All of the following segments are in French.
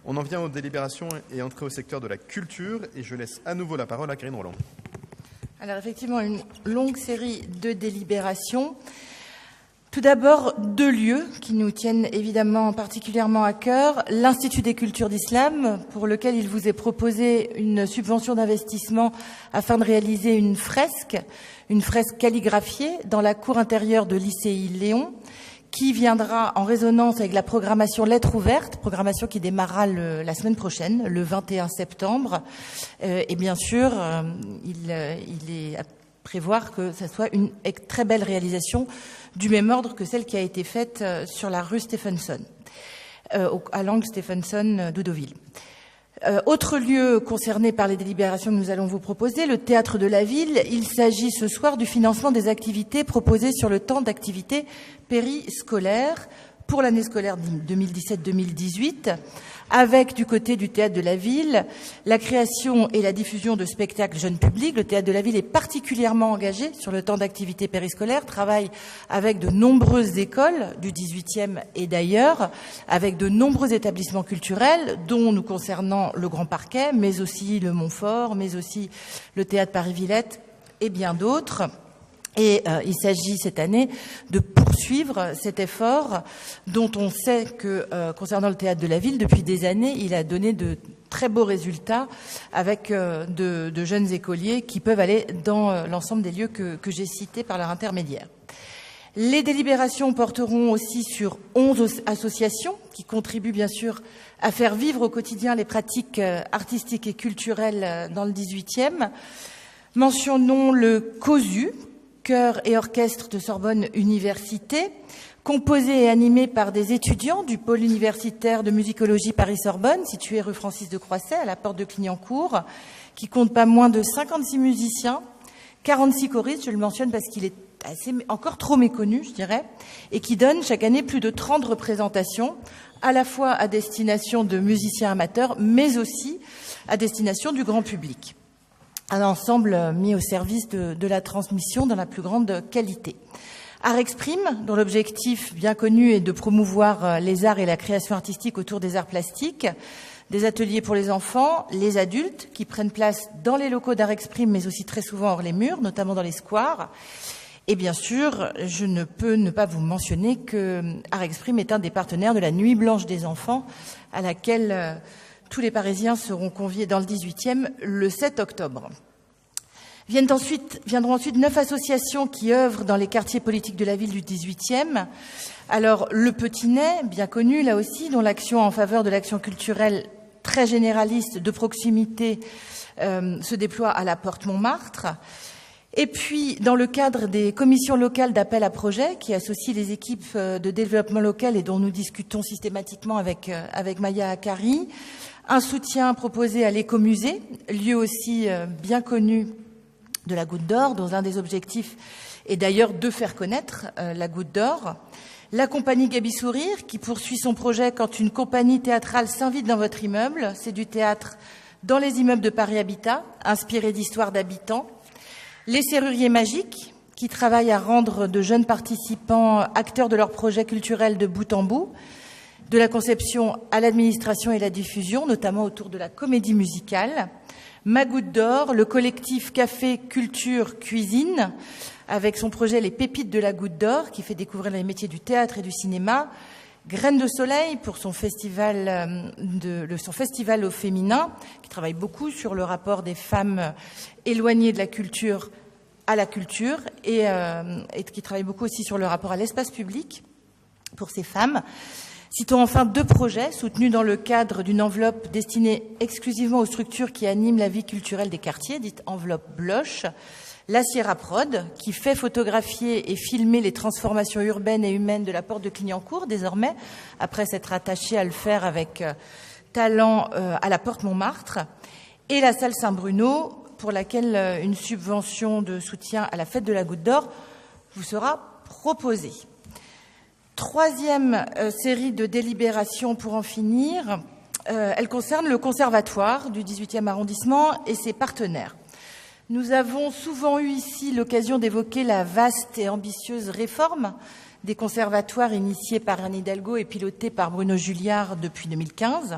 On en vient aux délibérations et entrée au secteur de la culture et je laisse à nouveau la parole à Karine Roland. Alors effectivement, une longue série de délibérations. Tout d'abord, 2 lieux qui nous tiennent évidemment particulièrement à cœur. L'Institut des cultures d'islam, pour lequel il vous est proposé une subvention d'investissement afin de réaliser une fresque calligraphiée dans la cour intérieure de l'ICI Léon, qui viendra en résonance avec la programmation Lettres ouvertes, programmation qui démarrera la semaine prochaine, le 21 septembre. Et bien sûr, il est à prévoir que ça soit une très belle réalisation du même ordre que celle qui a été faite sur la rue Stephenson, à l'angle Stephenson-Doudoville. Autre lieu concerné par les délibérations que nous allons vous proposer, le Théâtre de la Ville. Il s'agit ce soir du financement des activités proposées sur le temps d'activité périscolaire pour l'année scolaire 2017-2018, avec du côté du Théâtre de la Ville, la création et la diffusion de spectacles jeunes publics. Le Théâtre de la Ville est particulièrement engagé sur le temps d'activité périscolaire, travaille avec de nombreuses écoles du 18e et d'ailleurs, avec de nombreux établissements culturels, dont nous concernant le Grand Parquet, mais aussi le Montfort, mais aussi le Théâtre Paris-Villette et bien d'autres. Et il s'agit cette année de poursuivre cet effort dont on sait que, concernant le Théâtre de la Ville, depuis des années, il a donné de très beaux résultats avec de jeunes écoliers qui peuvent aller dans l'ensemble des lieux que j'ai cités par leur intermédiaire. Les délibérations porteront aussi sur 11 associations qui contribuent bien sûr à faire vivre au quotidien les pratiques artistiques et culturelles dans le 18e. Mentionnons le COSU, chœur et orchestre de Sorbonne Université, composé et animé par des étudiants du pôle universitaire de musicologie Paris-Sorbonne, situé rue Francis de Croisset, à la porte de Clignancourt, qui compte pas moins de 56 musiciens, 46 choristes, je le mentionne parce qu'il est encore trop méconnu, je dirais, et qui donne chaque année plus de 30 représentations, à la fois à destination de musiciens amateurs, mais aussi à destination du grand public. Un ensemble mis au service de la transmission dans la plus grande qualité. Art Exprime, dont l'objectif bien connu est de promouvoir les arts et la création artistique autour des arts plastiques, des ateliers pour les enfants, les adultes qui prennent place dans les locaux d'Art Exprime, mais aussi très souvent hors les murs, notamment dans les squares. Et bien sûr, je ne peux ne pas vous mentionner que Art Exprime est un des partenaires de la Nuit Blanche des enfants, à laquelle tous les Parisiens seront conviés dans le 18e le 7 octobre. Viendront ensuite 9 associations qui œuvrent dans les quartiers politiques de la ville du 18e. Alors, le Petit Nez, bien connu là aussi, dont l'action en faveur de l'action culturelle très généraliste de proximité se déploie à la Porte Montmartre. Et puis, dans le cadre des commissions locales d'appel à projets qui associent les équipes de développement local et dont nous discutons systématiquement avec Maya Akari, un soutien proposé à l'écomusée, lieu aussi bien connu de la Goutte d'Or, dont un des objectifs est d'ailleurs de faire connaître la Goutte d'Or. La compagnie Gabi Sourire, qui poursuit son projet quand une compagnie théâtrale s'invite dans votre immeuble. C'est du théâtre dans les immeubles de Paris Habitat, inspiré d'histoires d'habitants. Les Serruriers Magiques, qui travaillent à rendre de jeunes participants acteurs de leur projet culturel de bout en bout, de la conception à l'administration et la diffusion, notamment autour de la comédie musicale. Ma Goutte d'Or, le collectif Café Culture Cuisine, avec son projet Les Pépites de la Goutte d'Or, qui fait découvrir les métiers du théâtre et du cinéma. Graines de Soleil, pour son festival au féminin, qui travaille beaucoup sur le rapport des femmes éloignées de la culture à la culture, et qui travaille beaucoup aussi sur le rapport à l'espace public pour ces femmes. Citons enfin 2 projets soutenus dans le cadre d'une enveloppe destinée exclusivement aux structures qui animent la vie culturelle des quartiers, dite enveloppe Bloch. La Sierra Prod, qui fait photographier et filmer les transformations urbaines et humaines de la porte de Clignancourt, désormais, après s'être attachée à le faire avec talent à la porte Montmartre. Et la salle Saint-Bruno, pour laquelle une subvention de soutien à la fête de la Goutte d'Or vous sera proposée. 3e série de délibérations pour en finir, elle concerne le conservatoire du 18e arrondissement et ses partenaires. Nous avons souvent eu ici l'occasion d'évoquer la vaste et ambitieuse réforme des conservatoires initiée par Anne Hidalgo et pilotée par Bruno Julliard depuis 2015.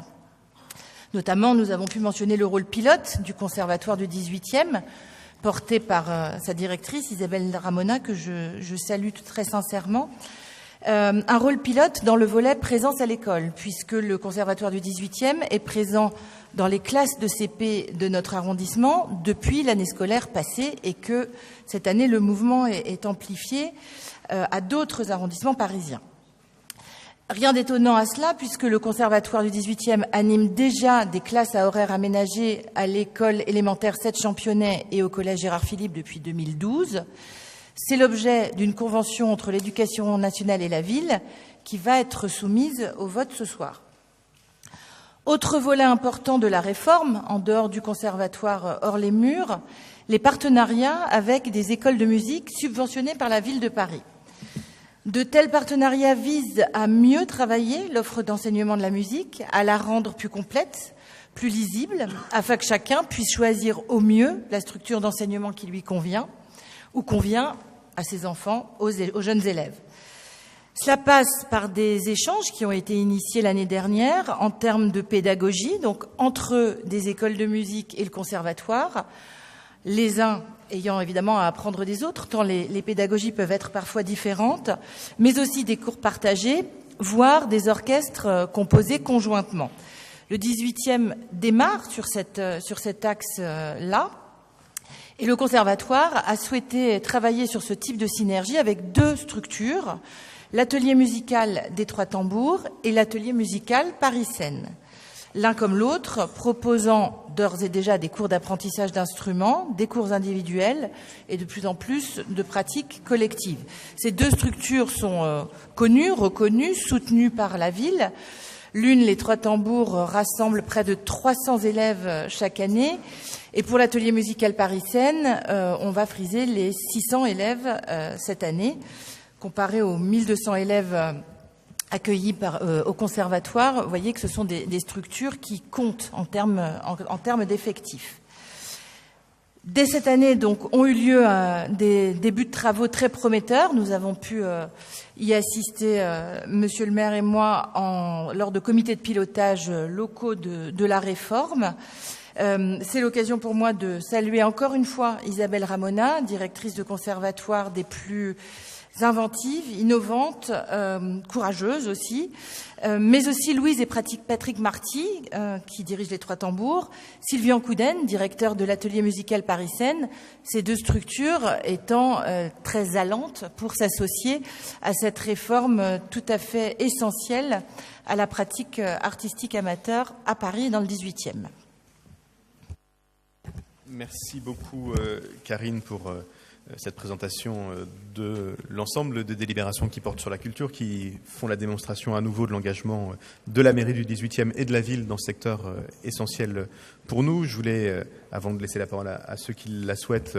Notamment, nous avons pu mentionner le rôle pilote du Conservatoire du 18e, porté par sa directrice Isabelle Ramona, que je salue très sincèrement. Un rôle pilote dans le volet présence à l'école, puisque le Conservatoire du 18e est présent dans les classes de CP de notre arrondissement depuis l'année scolaire passée et que cette année, le mouvement est amplifié à d'autres arrondissements parisiens. Rien d'étonnant à cela, puisque le Conservatoire du 18e anime déjà des classes à horaires aménagés à l'école élémentaire 7 Championnet et au collège Gérard Philippe depuis 2012. C'est l'objet d'une convention entre l'éducation nationale et la ville qui va être soumise au vote ce soir. Autre volet important de la réforme, en dehors du conservatoire hors les murs, les partenariats avec des écoles de musique subventionnées par la ville de Paris. De tels partenariats visent à mieux travailler l'offre d'enseignement de la musique, à la rendre plus complète, plus lisible, afin que chacun puisse choisir au mieux la structure d'enseignement qui lui convient ou convient à ses enfants, aux jeunes élèves. Cela passe par des échanges qui ont été initiés l'année dernière en termes de pédagogie, donc entre des écoles de musique et le conservatoire, les uns ayant évidemment à apprendre des autres, tant les pédagogies peuvent être parfois différentes, mais aussi des cours partagés, voire des orchestres composés conjointement. Le 18e démarre sur cet axe-là, et le conservatoire a souhaité travailler sur ce type de synergie avec deux structures, l'atelier musical des Trois Tambours et l'atelier musical Paris-Seine. L'un comme l'autre, proposant d'ores et déjà des cours d'apprentissage d'instruments, des cours individuels et de plus en plus de pratiques collectives. Ces deux structures sont connues, reconnues, soutenues par la ville. L'une, les Trois Tambours, rassemble près de 300 élèves chaque année. Et pour l'atelier musical Paris-Seine, on va friser les 600 élèves cette année, comparé aux 1200 élèves accueillis au conservatoire. Vous voyez que ce sont des structures qui comptent en termes d'effectifs. Dès cette année, donc, ont eu lieu des débuts de travaux très prometteurs. Nous avons pu y assister, Monsieur le maire et moi, lors de comités de pilotage locaux de la réforme. C'est l'occasion pour moi de saluer encore une fois Isabelle Ramona, directrice de conservatoire des plus inventives, innovantes, courageuses aussi, mais aussi Louise et Patrick Marty, qui dirigent les Trois Tambours, Sylvian Couden, directeur de l'atelier musical Paris-Seine, ces deux structures étant très allantes pour s'associer à cette réforme tout à fait essentielle à la pratique artistique amateur à Paris et dans le 18e. Merci beaucoup, Karine, pour cette présentation de l'ensemble des délibérations qui portent sur la culture, qui font la démonstration à nouveau de l'engagement de la mairie du 18e et de la ville dans ce secteur essentiel pour nous. Je voulais, avant de laisser la parole à ceux qui la souhaitent,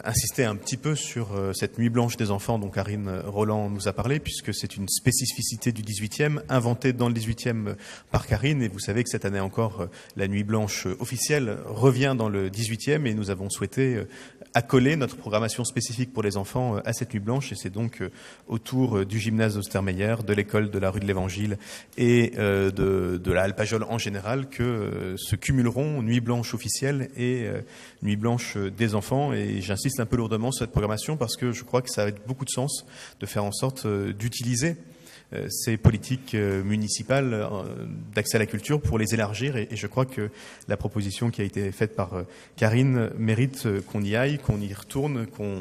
insister un petit peu sur cette nuit blanche des enfants dont Karine Roland nous a parlé, puisque c'est une spécificité du 18e, inventée dans le 18e par Karine. Et vous savez que cette année encore, la nuit blanche officielle revient dans le 18e et nous avons souhaité accoler notre programmation spécifique pour les enfants à cette nuit blanche. Et c'est donc autour du gymnase d'Ostermeyer, de l'école de la rue de l'Évangile et de la Halle Pajol en général que se cumuleront nuit blanche officielle et nuit blanche des enfants. Et j'insiste un peu lourdement sur cette programmation parce que je crois que ça a beaucoup de sens de faire en sorte d'utiliser ces politiques municipales d'accès à la culture pour les élargir. Et je crois que la proposition qui a été faite par Karine mérite qu'on y aille, qu'on y retourne, qu'on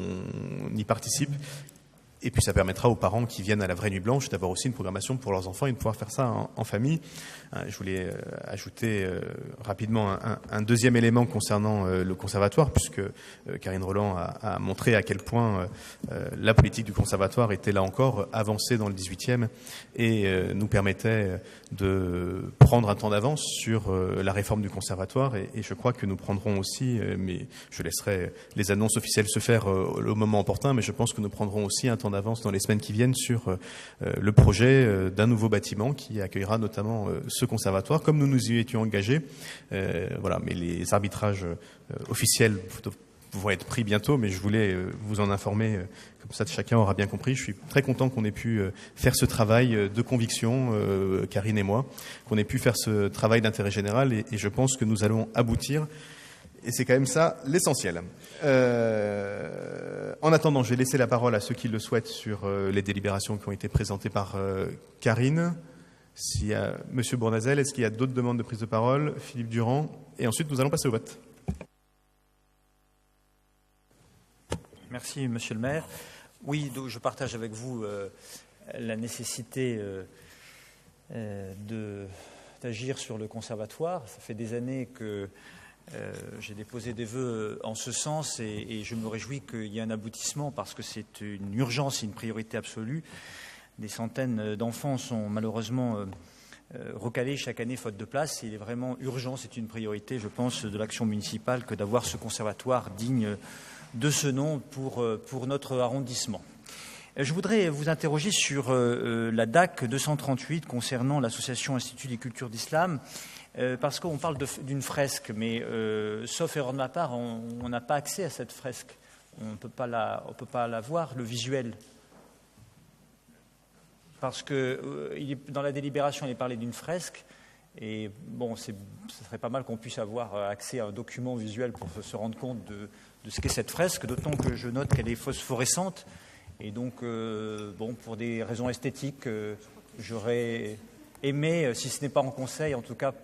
y participe. Et puis ça permettra aux parents qui viennent à la vraie nuit blanche d'avoir aussi une programmation pour leurs enfants et de pouvoir faire ça en famille. Je voulais ajouter rapidement un deuxième élément concernant le conservatoire, puisque Karine Roland a montré à quel point la politique du conservatoire était là encore avancée dans le 18e et nous permettait de prendre un temps d'avance sur la réforme du conservatoire. Et je crois que nous prendrons aussi, mais je laisserai les annonces officielles se faire au moment opportun, mais je pense que nous prendrons aussi un temps d'avance dans les semaines qui viennent sur le projet d'un nouveau bâtiment qui accueillera notamment ce conservatoire, comme nous nous y étions engagés. Voilà, mais les arbitrages officiels vont être pris bientôt, mais je voulais vous en informer, comme ça chacun aura bien compris. Je suis très content qu'on ait pu faire ce travail de conviction, Karine et moi, qu'on ait pu faire ce travail d'intérêt général, et je pense que nous allons aboutir. Et c'est quand même ça l'essentiel. En attendant, je vais laisser la parole à ceux qui le souhaitent sur les délibérations qui ont été présentées par Karine. S'il y a Monsieur Bournazel, est-ce qu'il y a d'autres demandes de prise de parole? Philippe Durand. Et ensuite, nous allons passer au vote. Merci, Monsieur le maire. Oui, je partage avec vous la nécessité d'agir sur le conservatoire. Ça fait des années que j'ai déposé des vœux en ce sens et je me réjouis qu'il y ait un aboutissement parce que c'est une urgence et une priorité absolue. Des centaines d'enfants sont malheureusement recalés chaque année faute de place. Il est vraiment urgent, c'est une priorité, je pense, de l'action municipale que d'avoir ce conservatoire digne de ce nom pour notre arrondissement. Je voudrais vous interroger sur la DAC 238 concernant l'association Institut des cultures d'Islam, parce qu'on parle d'une fresque, mais sauf erreur de ma part, on n'a pas accès à cette fresque. On ne peut pas la voir, le visuel. Parce que dans la délibération, il est parlé d'une fresque. Et bon, ce serait pas mal qu'on puisse avoir accès à un document visuel pour se rendre compte de ce qu'est cette fresque, d'autant que je note qu'elle est phosphorescente. Et donc, pour des raisons esthétiques, j'aurais aimé, si ce n'est pas en conseil, en tout cas,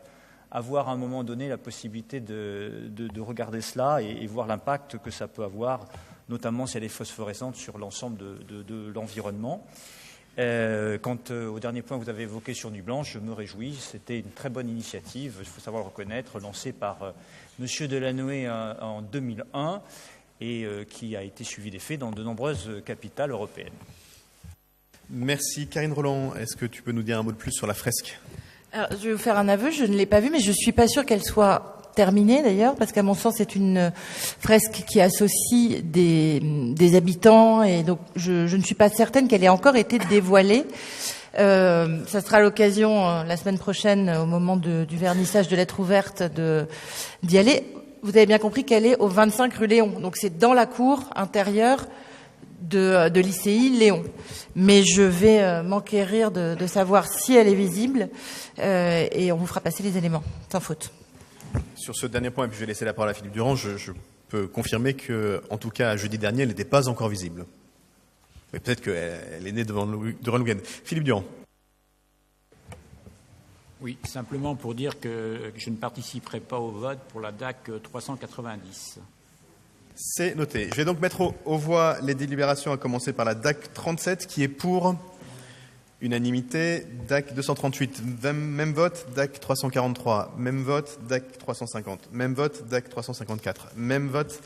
avoir à un moment donné la possibilité de regarder cela et voir l'impact que ça peut avoir, notamment si elle est phosphorescente sur l'ensemble de l'environnement. Quant au dernier point que vous avez évoqué sur Nuit Blanche, je me réjouis. C'était une très bonne initiative, il faut savoir le reconnaître, lancée par M. Delanoë en 2001 et qui a été suivie des faits dans de nombreuses capitales européennes. Merci. Karine Roland, est-ce que tu peux nous dire un mot de plus sur la fresque? Alors, je vais vous faire un aveu, je ne l'ai pas vue, mais je ne suis pas sûre qu'elle soit terminée d'ailleurs, parce qu'à mon sens, c'est une fresque qui associe des habitants, et donc je ne suis pas certaine qu'elle ait encore été dévoilée. Ça sera l'occasion la semaine prochaine, au moment du vernissage de lettres ouvertes, d'y aller. Vous avez bien compris qu'elle est au 25 rue Léon, donc c'est dans la cour intérieure de l'ICI Léon. Mais je vais m'enquérir de savoir si elle est visible, et on vous fera passer les éléments, sans faute. Sur ce dernier point, et puis je vais laisser la parole à Philippe Durand, je peux confirmer que, en tout cas, jeudi dernier, elle n'était pas encore visible. Mais peut-être qu'elle est née durant le week-end. Philippe Durand. Oui, simplement pour dire que je ne participerai pas au vote pour la DAC 390. C'est noté. Je vais donc mettre aux voix les délibérations, à commencer par la DAC 37, qui est pour unanimité. DAC 238, même vote. DAC 343, même vote. DAC 350, même vote. DAC 354, même vote.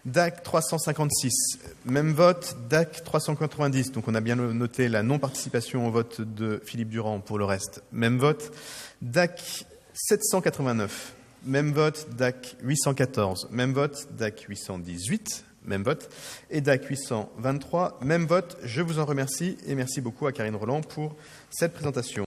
DAC 356, même vote. DAC 390, donc on a bien noté la non-participation au vote de Philippe Durand. Pour le reste, même vote. DAC 789, même vote. DAC 814, même vote. DAC 818, même vote. Et DAC 823, même vote. Je vous en remercie et merci beaucoup à Karine Roland pour cette présentation.